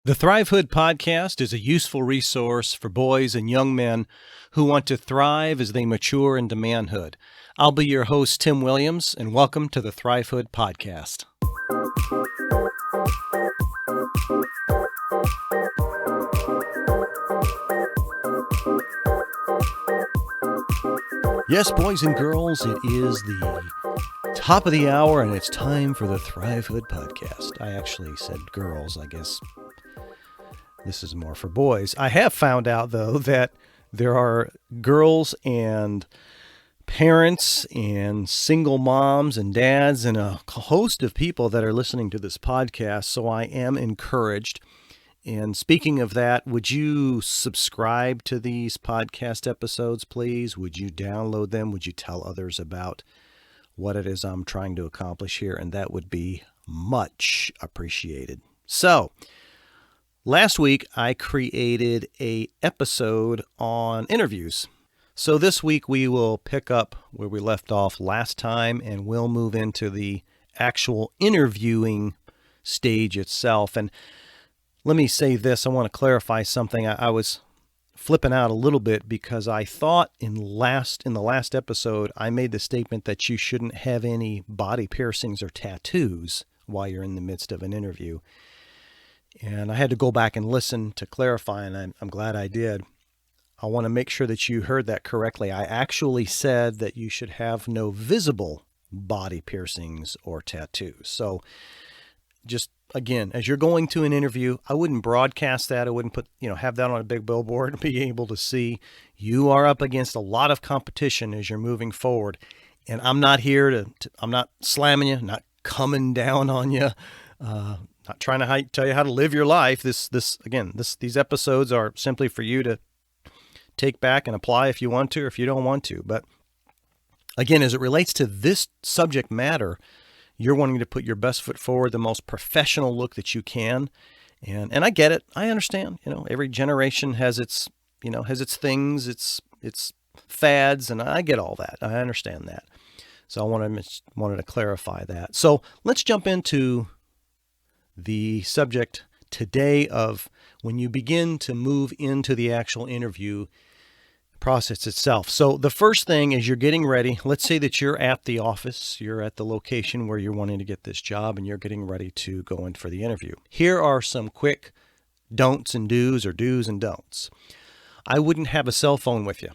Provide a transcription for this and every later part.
The Thrivehood podcast is a useful resource for boys and young men who want to thrive as they mature into manhood. I'll be your host, Tim Williams, and welcome to the Thrivehood podcast. Yes, boys and girls, it is the top of the hour, and it's time for the Thrivehood podcast. I actually said girls, I guess. This is more for boys. I have found out, though, that there are girls and parents and single moms and dads and a host of people that are listening to this podcast, so I am encouraged. And speaking of that, would you subscribe to these podcast episodes, please? Would you download them? Would you tell others about what it is I'm trying to accomplish here? And that would be much appreciated. So, last week, I created an episode on interviews. So this week, we will pick up where we left off last time, and we'll move into the actual interviewing stage itself. And let me say this. I want to clarify something. I was flipping out a little bit because I thought in the last episode, I made the statement that you shouldn't have any body piercings or tattoos while you're in the midst of an interview. And I had to go back and listen to clarify, and I'm glad I did. I want to make sure that you heard that correctly. I actually said that you should have no visible body piercings or tattoos. So just, again, as you're going to an interview, I wouldn't broadcast that. I wouldn't have that on a big billboard and be able to see. You are up against a lot of competition as you're moving forward. And I'm not here I'm not slamming you, not coming down on you. Not trying to tell you how to live your life. These episodes are simply for you to take back and apply if you want to or if you don't want to. But again, as it relates to this subject matter, you're wanting to put your best foot forward, the most professional look that you can. And I get it. I understand. Every generation has its things, its fads, and I get all that. I understand that. So I wanted to clarify that. So let's jump into the subject today of when you begin to move into the actual interview process itself. So the first thing is you're getting ready. Let's say that you're at the office, you're at the location where you're wanting to get this job, and you're getting ready to go in for the interview. Here are some quick don'ts and do's, or do's and don'ts. I wouldn't have a cell phone with you.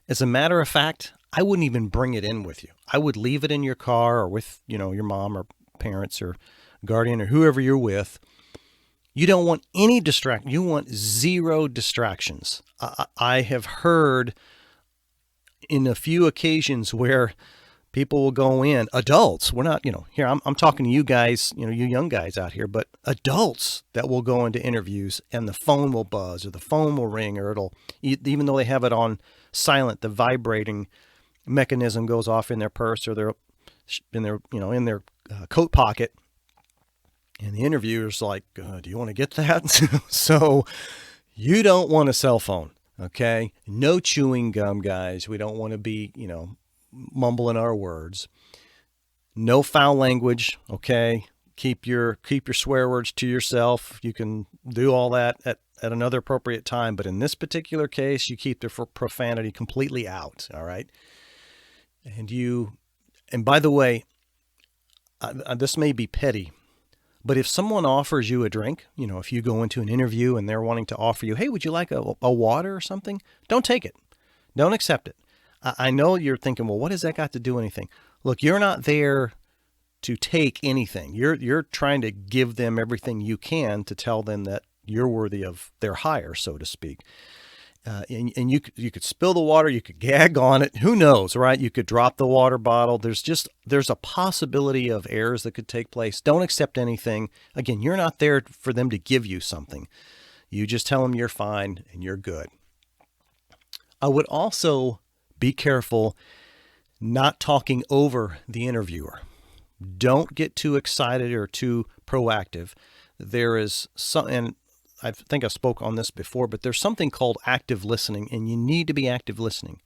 As a matter of fact, I wouldn't even bring it in with you. I would leave it in your car or with, your mom or parents or guardian or whoever you're with. You don't want any distraction. You want zero distractions. I have heard in a few occasions where people will go in, adults, we're not, here I'm talking to you guys, you young guys out here, but adults that will go into interviews and the phone will buzz or the phone will ring, or even though they have it on silent, the vibrating mechanism goes off in their purse or in their coat pocket. And the interviewer's like, do you want to get that? So you don't want a cell phone, okay? No chewing gum, guys. We don't want to be, mumbling our words. No foul language, okay? Keep your swear words to yourself. You can do all that at another appropriate time. But in this particular case, you keep the profanity completely out, all right? And by the way, this may be petty, but if someone offers you a drink, if you go into an interview and they're wanting to offer you, hey, would you like a water or something? Don't take it. Don't accept it. I know you're thinking, well, what has that got to do anything? Look, you're not there to take anything. You're trying to give them everything you can to tell them that you're worthy of their hire, so to speak. And you could spill the water, you could gag on it, who knows, right? You could drop the water bottle. There's a possibility of errors that could take place. Don't accept anything. Again, you're not there for them to give you something. You just tell them you're fine and you're good. I would also be careful not talking over the interviewer. Don't get too excited or too proactive. There is some, and I think I spoke on this before, but there's something called active listening, and you need to be active listening.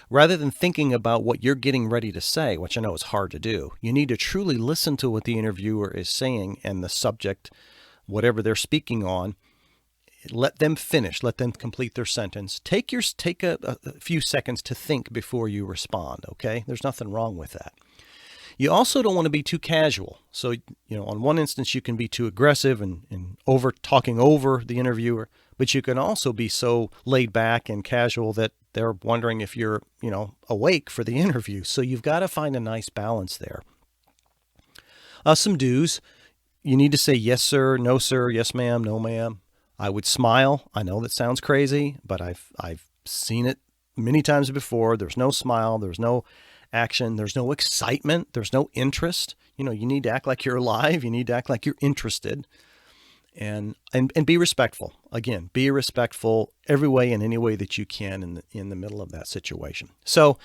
Rather than thinking about what you're getting ready to say, which I know is hard to do, you need to truly listen to what the interviewer is saying and the subject, whatever they're speaking on, Let them finish. Let them complete their sentence. Take a few seconds to think before you respond, okay? There's nothing wrong with that. You also don't want to be too casual. So, on one instance, you can be too aggressive and talking over the interviewer, but you can also be so laid back and casual that they're wondering if you're, awake for the interview. So you've got to find a nice balance there. Some do's. You need to say yes, sir, no, sir, yes, ma'am, no, ma'am. I would smile. I know that sounds crazy, but I've seen it many times before. There's no smile. There's no action. There's no excitement. There's no interest. You need to act like you're alive. You need to act like you're interested, and be respectful. Again, be respectful every way and any way that you can in the middle of that situation. So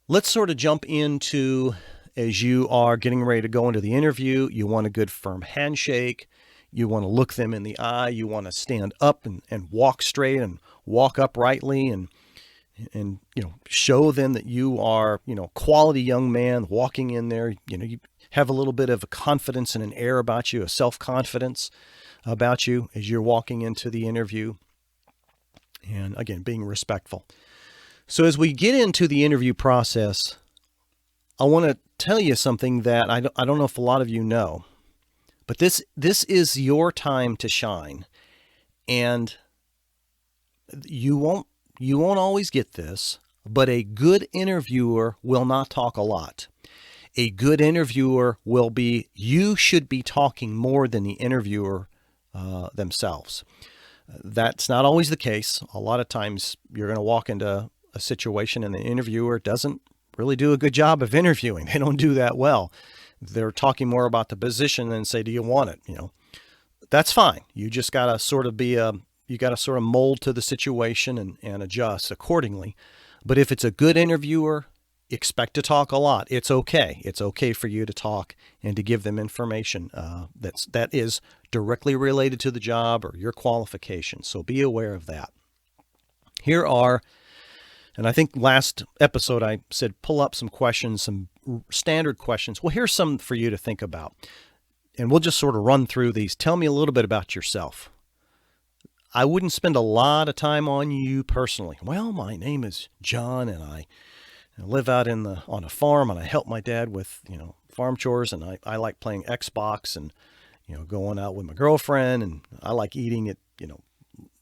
let's sort of jump into, as you are getting ready to go into the interview, you want a good firm handshake. You want to look them in the eye. You want to stand up and walk straight and walk uprightly and show them that you are, quality young man walking in there. You have a little bit of a confidence and an air about you, a self-confidence about you as you're walking into the interview. And again, being respectful. So as we get into the interview process, I want to tell you something that I don't know if a lot of you know. But this is your time to shine, and you won't always get this, but a good interviewer will not talk a lot. A good interviewer you should be talking more than the interviewer themselves. That's not always the case. A lot of times you're going to walk into a situation and the interviewer doesn't really do a good job of interviewing. They don't do that well. They're talking more about the position and say, do you want it? That's fine. You just got to sort of mold to the situation and adjust accordingly. But if it's a good interviewer, expect to talk a lot. It's okay. It's okay for you to talk and to give them information that is directly related to the job or your qualifications. So be aware of that. Here are, and I think last episode I said pull up some questions, some standard questions. Well, here's some for you to think about. And we'll just sort of run through these. Tell me a little bit about yourself. I wouldn't spend a lot of time on you personally. Well, my name is John, and I live out on a farm, and I help my dad with, farm chores, and I like playing Xbox and, going out with my girlfriend, and I like eating at,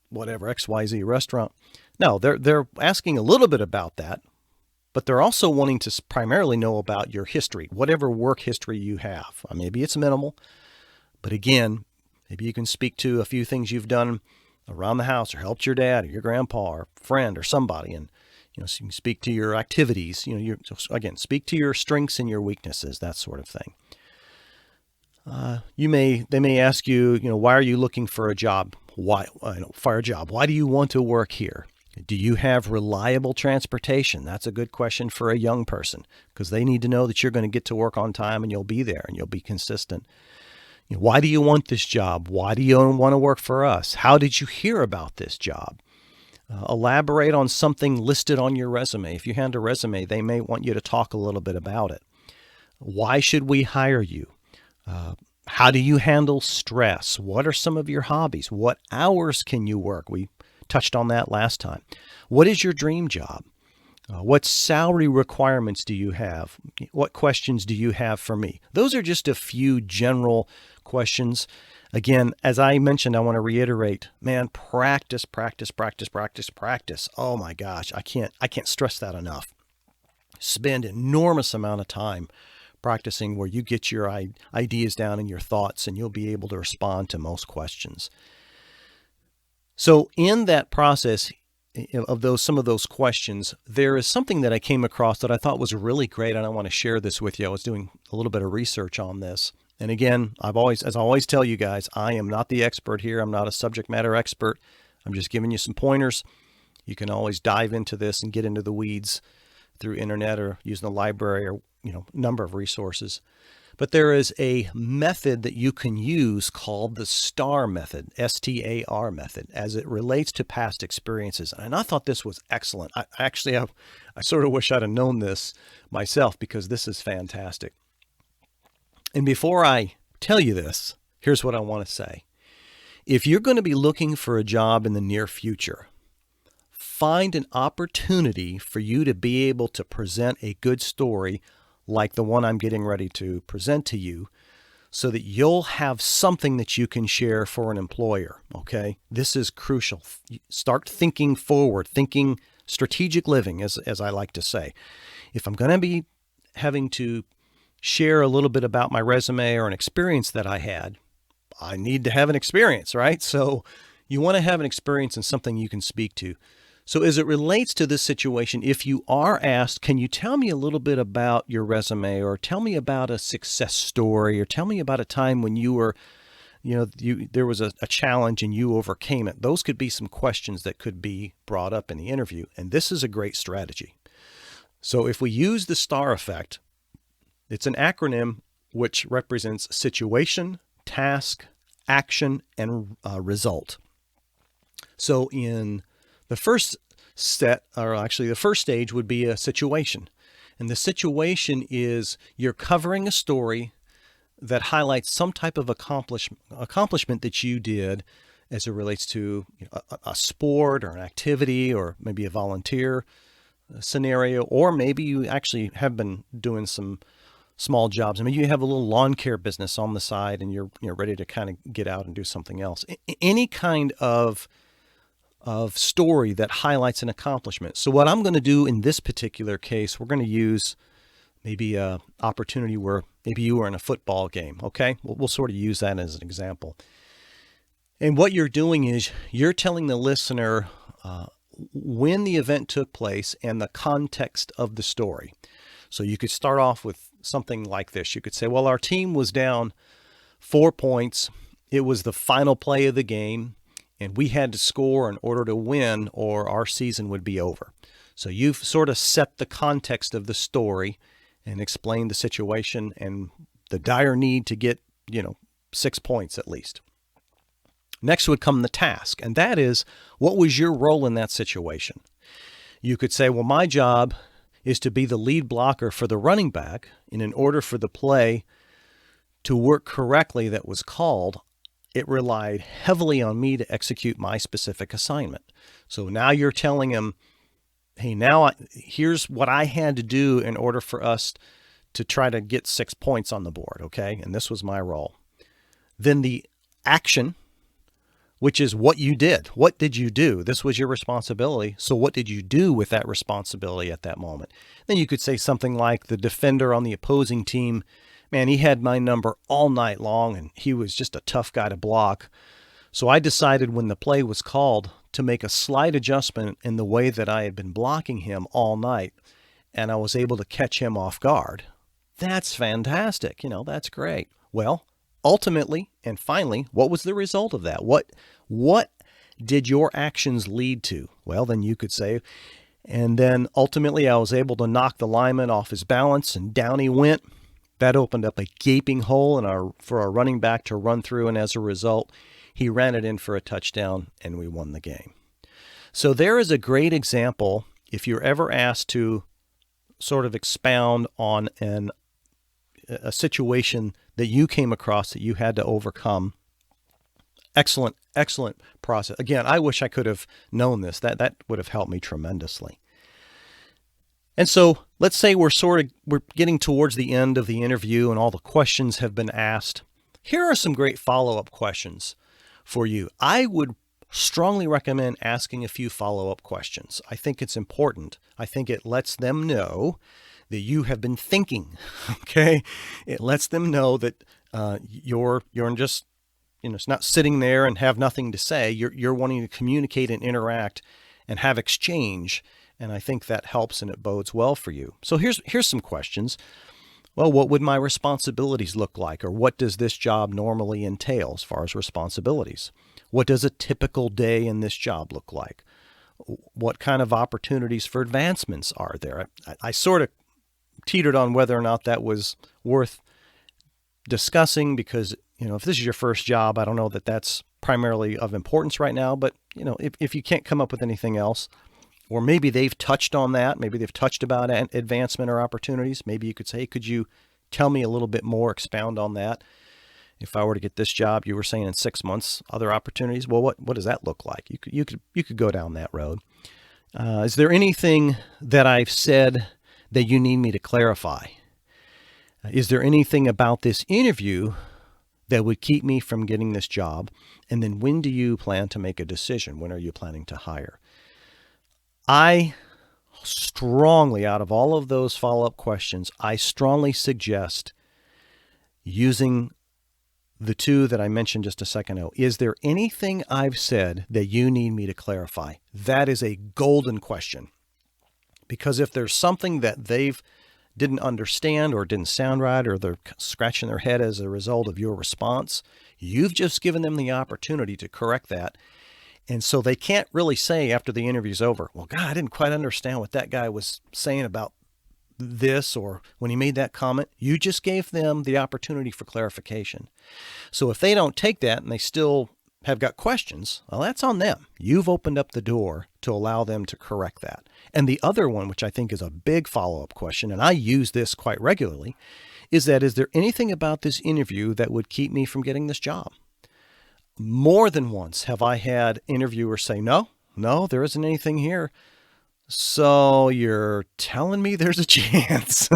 whatever XYZ restaurant. No, they're asking a little bit about that, but they're also wanting to primarily know about your history, whatever work history you have. Maybe it's minimal, but again, maybe you can speak to a few things you've done around the house or helped your dad or your grandpa or friend or somebody. And, so you can speak to your activities, again, speak to your strengths and your weaknesses, that sort of thing. They may ask you, why are you looking for a job? Why do you want to work here? Do you have reliable transportation? That's a good question for a young person because they need to know that you're going to get to work on time and you'll be there and you'll be consistent. Why do you want this job? Why do you want to work for us? How did you hear about this job? Elaborate on something listed on your resume. If you hand a resume, they may want you to talk a little bit about it. Why should we hire you? How do you handle stress? What are some of your hobbies? What hours can you work? We touched on that last time. What is your dream job? What salary requirements do you have? What questions do you have for me? Those are just a few general questions. Again, as I mentioned, I want to reiterate, man, practice. Oh my gosh, I can't stress that enough. Spend enormous amount of time practicing where you get your ideas down and your thoughts, and you'll be able to respond to most questions. So in that process of some of those questions, there is something that I came across that I thought was really great, and I want to share this with you. I was doing a little bit of research on this. And again, as I always tell you guys, I am not the expert here. I'm not a subject matter expert. I'm just giving you some pointers. You can always dive into this and get into the weeds through internet or using the library or, number of resources. But there is a method that you can use called the STAR method, STAR method, as it relates to past experiences. And I thought this was excellent. I sort of wish I'd have known this myself because this is fantastic. And before I tell you this, here's what I want to say. If you're going to be looking for a job in the near future, find an opportunity for you to be able to present a good story like the one I'm getting ready to present to you, so that you'll have something that you can share for an employer, okay? This is crucial. Start thinking forward, thinking strategic living, as I like to say. If I'm going to be having to share a little bit about my resume or an experience that I had, I need to have an experience, right? So you want to have an experience and something you can speak to. So as it relates to this situation, if you are asked, can you tell me a little bit about your resume, or tell me about a success story, or tell me about a time when you were, there was a challenge and you overcame it. Those could be some questions that could be brought up in the interview. And this is a great strategy. So if we use the STAR effect, it's an acronym which represents situation, task, action, and result. So in the first the first stage would be a situation. And the situation is you're covering a story that highlights some type of accomplishment that you did as it relates to a sport or an activity, or maybe a volunteer scenario, or maybe you actually have been doing some small jobs. I mean, you have a little lawn care business on the side and you're ready to kind of get out and do something else. Any kind of story that highlights an accomplishment. So what I'm going to do in this particular case, we're going to use maybe a opportunity where maybe you were in a football game. Okay. We'll sort of use that as an example. And what you're doing is you're telling the listener when the event took place and the context of the story. So you could start off with something like this. You could say, well, our team was down 4 points. It was the final play of the game, and we had to score in order to win or our season would be over. So you've sort of set the context of the story and explained the situation and the dire need to get, 6 points at least. Next would come the task, and that is, what was your role in that situation? You could say, well, my job is to be the lead blocker for the running back, and in order for the play to work correctly that was called, it relied heavily on me to execute my specific assignment. So now you're telling him, hey, here's what I had to do in order for us to try to get 6 points on the board, okay? And this was my role. Then the action, which is what you did. What did you do? This was your responsibility. So what did you do with that responsibility at that moment? Then you could say something like, the defender on the opposing team, man, he had my number all night long, and he was just a tough guy to block. So I decided when the play was called to make a slight adjustment in the way that I had been blocking him all night, and I was able to catch him off guard. That's fantastic. That's great. Well, ultimately and finally, what was the result of that? What did your actions lead to? Well, then you could say, and then ultimately I was able to knock the lineman off his balance and down he went. That opened up a gaping hole for our running back to run through, and as a result, he ran it in for a touchdown and we won the game. So there is a great example if you're ever asked to sort of expound on a situation that you came across that you had to overcome. Excellent process. Again, I wish I could have known this. That would have helped me tremendously. And so let's say we're getting towards the end of the interview and all the questions have been asked. Here are some great follow-up questions for you. I would strongly recommend asking a few follow-up questions. I think it's important. I think it lets them know that you have been thinking, okay? It lets them know that you're just, it's not sitting there and have nothing to say. You're wanting to communicate and interact and have exchange. And I think that helps and it bodes well for you. So here's some questions. Well, what would my responsibilities look like? Or what does this job normally entail as far as responsibilities? What does a typical day in this job look like? What kind of opportunities for advancements are there? I sort of teetered on whether or not that was worth discussing because, if this is your first job, I don't know that that's primarily of importance right now. But, if you can't come up with anything else, or maybe they've touched on that, maybe they've touched about advancement or opportunities, maybe you could say, could you tell me a little bit more, expound on that? If I were to get this job, you were saying in 6 months, other opportunities. Well, what does that look like? You could go down that road. Is there anything that I've said that you need me to clarify? Is there anything about this interview that would keep me from getting this job? And then when do you plan to make a decision? When are you planning to hire? I strongly, out of all of those follow-up questions, I strongly suggest using the two that I mentioned just a second ago. Is there anything I've said that you need me to clarify? That is a golden question. Because if there's something that they've didn't understand or didn't sound right, or they're scratching their head as a result of your response, you've just given them the opportunity to correct that. And so they can't really say after the interview's over, well, God, I didn't quite understand what that guy was saying about this, or when he made that comment. You just gave them the opportunity for clarification. So if they don't take that and they still have got questions, well, that's on them. You've opened up the door to allow them to correct that. And the other one, which I think is a big follow-up question, and I use this quite regularly, is there anything about this interview that would keep me from getting this job? More than once have I had interviewers say, no, there isn't anything here. So you're telling me there's a chance,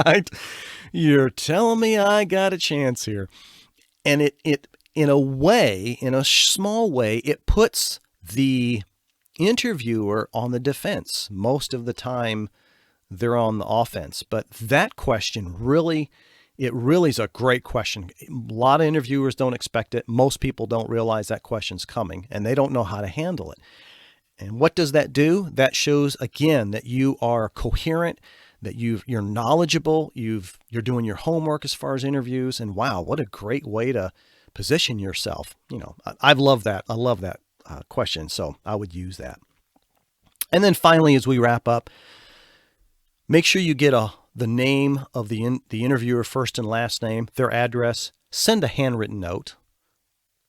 right? You're telling me I got a chance here. And it in a way, in a small way, it puts the interviewer on the defense. Most of the time they're on the offense. But that question really is a great question. A lot of interviewers don't expect it. Most people don't realize that question's coming, and they don't know how to handle it. And what does that do? That shows, again, that you are coherent, that you're knowledgeable, you're doing your homework as far as interviews. And wow, what a great way to position yourself. I love that. I love that question. So I would use that. And then finally, as we wrap up, make sure you get the name of the interviewer, first and last name, their address. Send a handwritten note.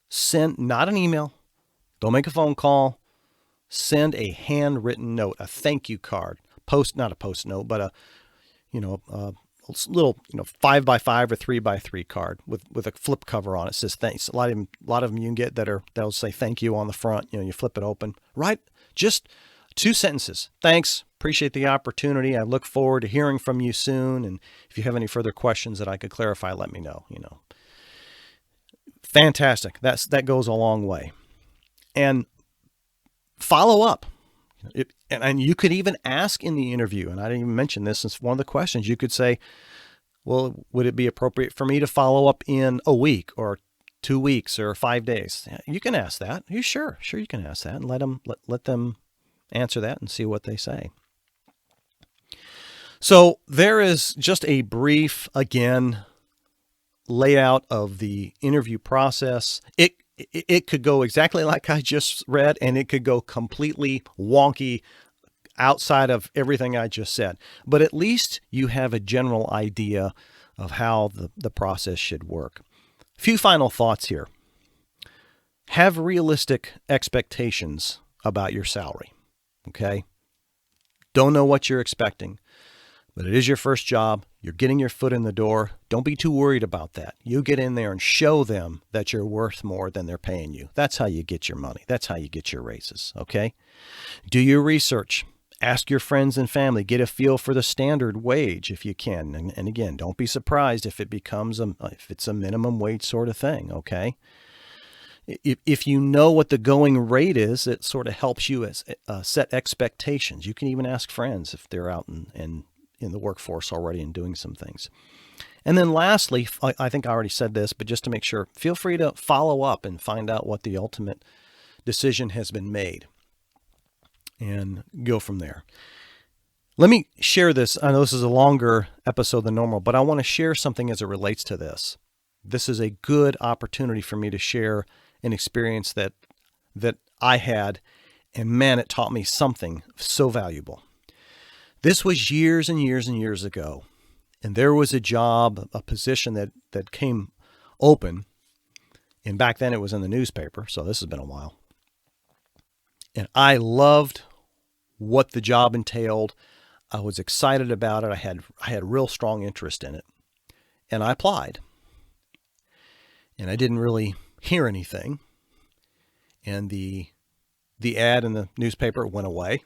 Send not an email. Don't make a phone call. Send a handwritten note, a thank you card. Not a post note, but a little 5x5 or 3x3 card with a flip cover on it. It says thanks. A lot of them you can get that'll say thank you on the front. You flip it open. Right? Just 2 sentences. Thanks. Appreciate the opportunity. I look forward to hearing from you soon. And if you have any further questions that I could clarify, let me know. Fantastic. That goes a long way. And follow up. And you could even ask in the interview, and I didn't even mention this as one of the questions. You could say, well, would it be appropriate for me to follow up in a week or 2 weeks or 5 days? You can ask that. You sure you can ask that, and let them answer that and see what they say. So there is just a brief, again, layout of the interview process. It could go exactly like I just read, and it could go completely wonky outside of everything I just said. But at least you have a general idea of how the process should work. A few final thoughts here. Have realistic expectations about your salary. Okay? Don't know what you're expecting, but it is your first job. You're getting your foot in the door. Don't be too worried about that. You get in there and show them that you're worth more than they're paying you. That's how you get your money. That's how you get your raises. Okay? Do your research. Ask your friends and family. Get a feel for the standard wage if you can. And again, don't be surprised if it's a minimum wage sort of thing. Okay? If you know what the going rate is, it sort of helps you set expectations. You can even ask friends if they're out and in the workforce already and doing some things. And then lastly, I think I already said this, but just to make sure, feel free to follow up and find out what the ultimate decision has been made and go from there. Let me share this. I know this is a longer episode than normal, but I want to share something as it relates to this. This is a good opportunity for me to share an experience that I had, and man, it taught me something so valuable. This was years and years and years ago, and there was a job, a position that came open, and back then it was in the newspaper, so this has been a while. And I loved what the job entailed. I was excited about it. I had real strong interest in it, and I applied. And I didn't really hear anything. And the ad in the newspaper went away.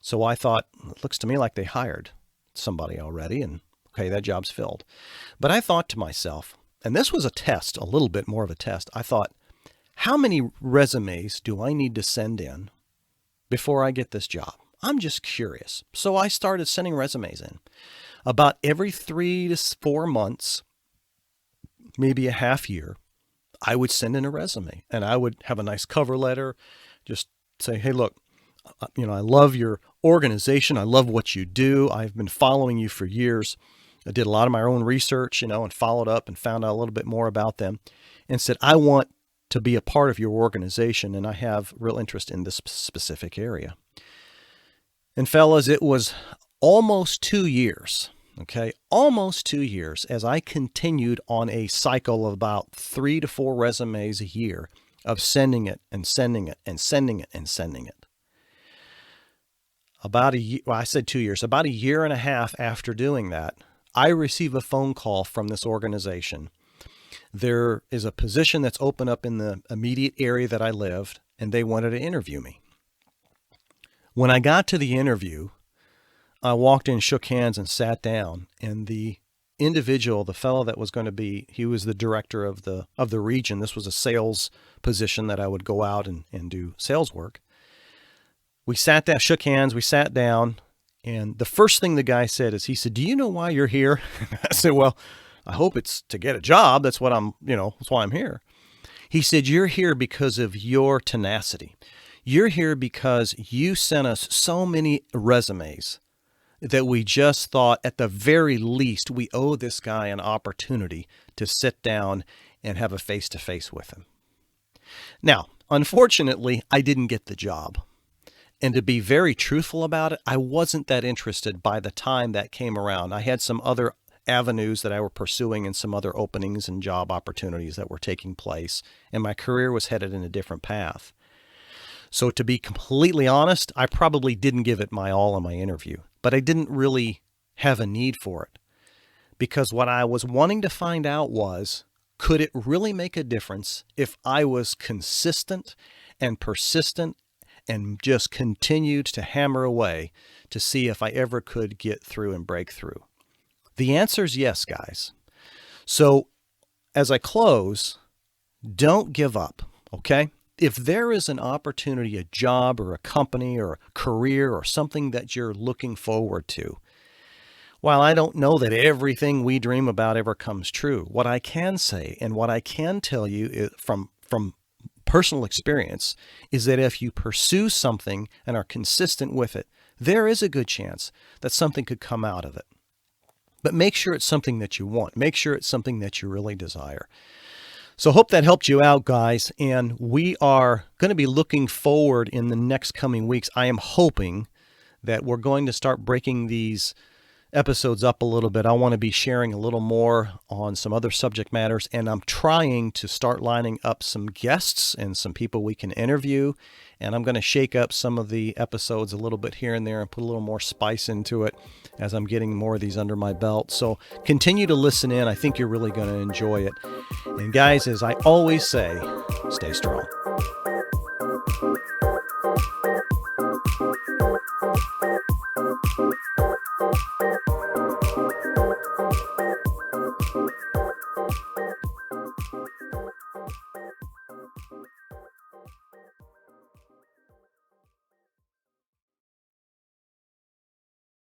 So I thought, it looks to me like they hired somebody already, and okay, that job's filled. But I thought to myself, and this was a test, a little bit more of a test. I thought, how many resumes do I need to send in before I get this job? I'm just curious. So I started sending resumes in. About every 3 to 4 months, maybe a half year, I would send in a resume, and I would have a nice cover letter, just say, hey, look, I love your organization. I love what you do. I've been following you for years. I did a lot of my own research, and followed up and found out a little bit more about them, and said, I want to be a part of your organization, and I have real interest in this specific area. And fellas, it was almost 2 years, okay? Almost 2 years as I continued on a cycle of about 3 to 4 resumes a year of sending it and sending it and sending it and sending it. About a year, well, I said 2 years, about a year and a half after doing that, I receive a phone call from this organization. There is a position that's open up in the immediate area that I lived, and they wanted to interview me. When I got to the interview, I walked in, shook hands, and sat down. And the individual, the fellow that was going to be, he was the director of the region. This was a sales position that I would go out and do sales work. We sat down, shook hands, we sat down. And the first thing the guy said is, he said, do you know why you're here? I said, well, I hope it's to get a job. That's what that's why I'm here. He said, you're here because of your tenacity. You're here because you sent us so many resumes that we just thought at the very least we owe this guy an opportunity to sit down and have a face-to-face with him. Now, unfortunately, I didn't get the job. And to be very truthful about it, I wasn't that interested by the time that came around. I had some other avenues that I were pursuing and some other openings and job opportunities that were taking place, and my career was headed in a different path. So to be completely honest, I probably didn't give it my all in my interview, but I didn't really have a need for it, because what I was wanting to find out was, could it really make a difference if I was consistent and persistent and just continued to hammer away to see if I ever could get through and break through? The answer is yes, guys. So as I close, don't give up, okay? If there is an opportunity, a job or a company or a career or something that you're looking forward to, while I don't know that everything we dream about ever comes true, what I can say and what I can tell you is from personal experience is that if you pursue something and are consistent with it, there is a good chance that something could come out of it. But make sure it's something that you want. Make sure it's something that you really desire. So hope that helped you out, guys. And we are going to be looking forward in the next coming weeks. I am hoping that we're going to start breaking these episodes up a little bit. I want to be sharing a little more on some other subject matters, and I'm trying to start lining up some guests and some people we can interview. And I'm going to shake up some of the episodes a little bit here and there and put a little more spice into it as I'm getting more of these under my belt. So continue to listen in. I think you're really going to enjoy it. And guys, as I always say, stay strong.